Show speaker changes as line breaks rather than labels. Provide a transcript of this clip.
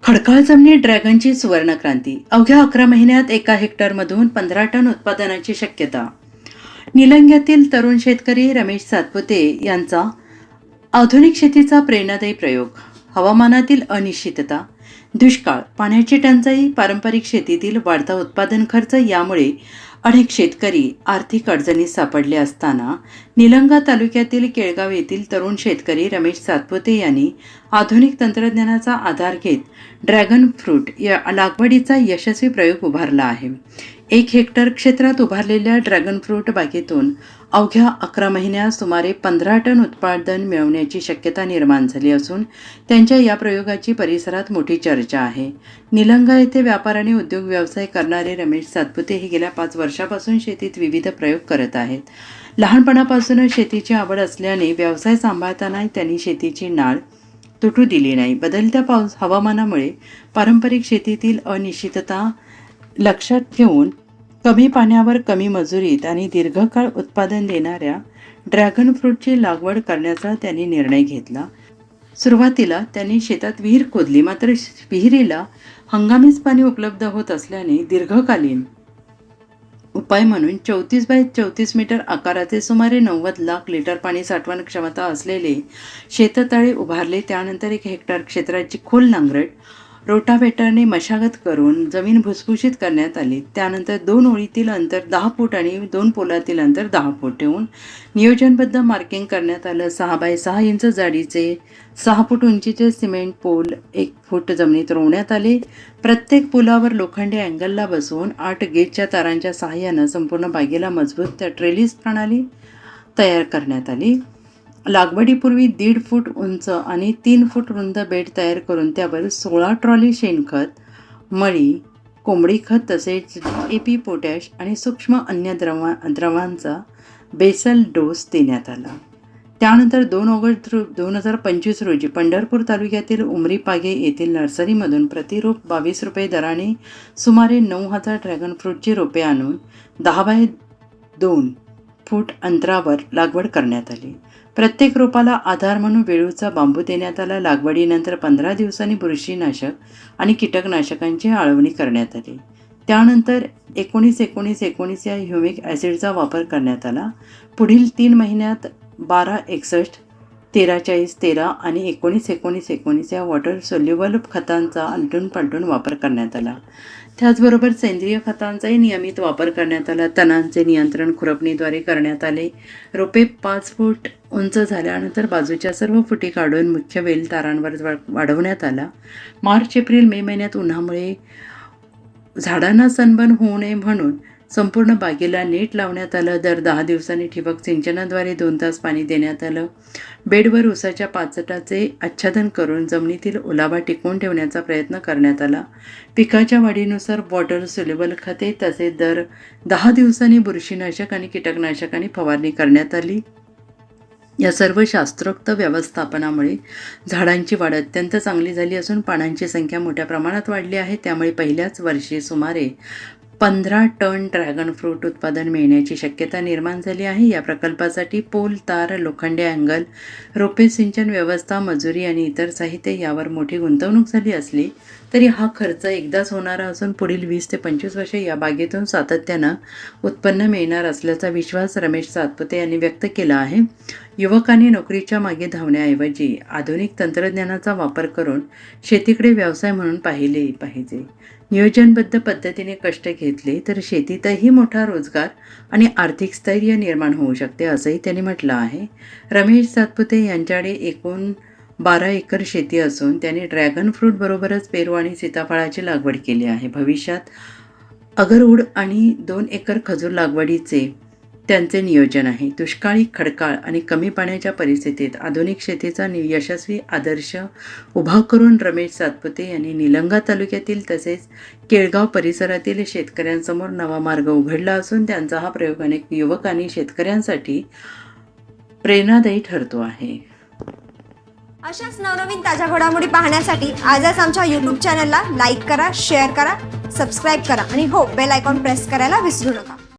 खडकाळ जमिनीत ड्रॅगनची सुवर्णक्रांती. अवघ्या 11 महिन्यात 1 हेक्टरमधून 15 टन उत्पादनाची शक्यता. निलंग्यातील तरुण शेतकरी रमेश सातपुते यांचा आधुनिक शेतीचा प्रेरणादायी प्रयोग. हवामानातील अनिश्चितता, दुष्काळ, पाण्याची टंचाई, पारंपरिक शेतीतील वाढता उत्पादन खर्च यामुळे अनेक शेतकरी आर्थिक अडचणीत सापडले असताना निलंगा तालुक्यातील केळगाव येथील तरुण शेतकरी रमेश सातपुते यांनी आधुनिक तंत्रज्ञानाचा आधार घेत ड्रॅगन फ्रूट या लागवडीचा यशस्वी प्रयोग उभारला आहे. 1 हेक्टर क्षेत्रात उभारलेल्या ड्रॅगन फ्रूट बागेतून अवघ्या 11 महिन्यात सुमारे 15 टन उत्पादन मिळवण्याची शक्यता निर्माण झाली असून त्यांच्या या प्रयोगाची परिसरात मोठी चर्चा आहे. निलंगा येथे व्यापार आणि उद्योग व्यवसाय करणारे रमेश सातपुते हे गेल्या 5 वर्षापासून शेतीत विविध प्रयोग करत आहेत. लहानपणापासूनच शेतीची आवड असल्याने व्यवसाय सांभाळताना त्यांनी शेतीची नाळ तुटू दिली नाही. बदलत्या हवामानामुळे पारंपरिक शेतीतील अनिश्चितता लक्षात ठेवून कमी पाण्यावर कमी मजुरीत आणि दीर्घकाळ उत्पादन देणाऱ्या ड्रॅगन फ्रूटची लागवड करण्याचा त्यांनी निर्णय घेतला. सुरुवातीला त्यांनी शेतात विहीर खोदली, मात्र विहिरीला हंगामीच पाणी उपलब्ध होत असल्याने दीर्घकालीन उपाय म्हणून 34 बाय 34 मीटर आकाराचे सुमारे 90 लाख लिटर पाणी साठवण क्षमता असलेले शेततळे उभारले. त्यानंतर 1 हेक्टर क्षेत्राची खोल नांगरट रोटावेटरने मशागत करून जमीन भुसभुशीत करण्यात आली. त्यानंतर 2 ओळीतील अंतर 10 फूट आणि 2 पोलातील अंतर 10 फूट ठेवून नियोजनबद्ध मार्किंग करण्यात आलं. 6 बाय 6 इंच जाडीचे 6 फूट उंचीचे सिमेंट पोल 1 फूट जमिनीत रोवण्यात आले. प्रत्येक पोलावर लोखंडी अँगलला बसवून 8 गेजच्या तारांच्या सहाय्यानं संपूर्ण बागेला मजबूत ट्रेलिस प्रणाली तयार करण्यात आली. लागवडीपूर्वी 1.5 फूट उंच आणि 3 फूट रुंद बेड तयार करून त्यावर 16 ट्रॉली शेणखत, मळी, कोंबडी खत तसेच AP, पोटॅश आणि सूक्ष्म अन्य द्रवांचा बेसल डोस देण्यात आला. त्यानंतर 2 ऑगस्ट 2025 रोजी पंढरपूर तालुक्यातील उमरी पागे येथील नर्सरीमधून प्रतिरोप 22 रुपये दराने सुमारे 9,000 ड्रॅगन फ्रूटची रोपे आणून 10 बाय 2 फूट अंतरावर लागवड करण्यात आली. प्रत्येक रोपाला आधार म्हणून वेळूचा बांबू देण्यात आला. लागवडीनंतर 15 दिवसांनी बुरशीनाशक आणि कीटकनाशकांची आळवणी करण्यात आली. त्यानंतर 19-19-19 या ह्युमिक ॲसिडचा वापर करण्यात आला. पुढील 3 महिन्यात 12-61, 13-40-13 आणि 19-19-19 या वॉटर सोल्युबल खतांचा आलटून पालटून वापर करण्यात आला. त्याचबरोबर सेंद्रिय खतांचाही नियमित वापर करण्यात आला. तणांचे नियंत्रण खुरपणीद्वारे करण्यात आले. रोपे 5 फूट उंच झाल्यानंतर बाजूच्या सर्व फुटी काढून मुख्य वेल तारांवर वाढवण्यात आला. मार्च, एप्रिल, मे महिन्यात उन्हामुळे झाडांना सनबर्न होऊ नये म्हणून संपूर्ण बागेला नेट लावण्यात आलं. दर 10 दिवसांनी ठिबक सिंचनाद्वारे 2 तास पाणी देण्यात आलं. बेडवर ऊसाच्या पाचटाचे आच्छादन करून जमिनीतील ओलावा टिकवून ठेवण्याचा प्रयत्न करण्यात आला. पिकाच्या वाढीनुसार वॉटर सोल्युबल खते तसेच दर 10 दिवसांनी बुरशीनाशक आणि कीटकनाशकांनी फवारणी करण्यात आली. या सर्व शास्त्रोक्त व्यवस्थापनामुळे झाडांची वाढ अत्यंत चांगली झाली असून पानांची संख्या मोठ्या प्रमाणात वाढली आहे. त्यामुळे पहिल्याच वर्षी सुमारे 15 टन ड्रॅगन फ्रूट उत्पादन मिळण्याची शक्यता निर्माण झाली आहे. या प्रकल्पासाठी पोल, तार, लोखंडी अँगल, रोपे, सिंचन व्यवस्था, मजुरी आणि इतर साहित्य यावर मोठी गुंतवणूक झाली असली तरी हा खर्च एकदाच होणारा असून पुढील 20 ते 25 वर्षे या बागेतून सातत्यानं उत्पन्न मिळणार असल्याचा विश्वास रमेश सातपुते यांनी व्यक्त केला आहे. युवकांनी नोकरीच्या मागे धावण्याऐवजी आधुनिक तंत्रज्ञानाचा वापर करून शेतीकडे व्यवसाय म्हणून पाहिले पाहिजे. नियोजनबद्ध पद्धतीने कष्ट घेतले तर शेतीतही मोठा रोजगार आणि आर्थिक स्थैर्य निर्माण होऊ शकते असंही त्यांनी म्हटलं आहे. रमेश सातपुते यांच्याकडे एकूण 12 एकर शेती असून त्यांनी ड्रॅगन फ्रूट बरोबरच पेरू आणि सीताफळाची लागवड केली आहे. भविष्यात अगरऊड आणि 2 एकर खजूर लागवडीचे त्यांचे नियोजन आहे. दुष्काळी, खडकाळ आणि कमी पाण्याच्या परिस्थितीत आधुनिक शेतीचा यशस्वी आदर्श उभा करून रमेश सातपुते यांनी निलंगा तालुक्यातील तसेच केळगाव परिसरातील शेतकऱ्यांसमोर नवा मार्ग उघडला असून त्यांचा हा प्रयोग अनेक युवक आणि शेतकऱ्यांसाठी प्रेरणादायी ठरतो आहे.
अशाच नवनवीन ताज्या घडामोडी पाहण्यासाठी आजच आमच्या YouTube चॅनलला लाईक करा, शेअर करा, सबस्क्राईब करा आणि हो, बेल आयकॉन प्रेस करायला विसरू नका.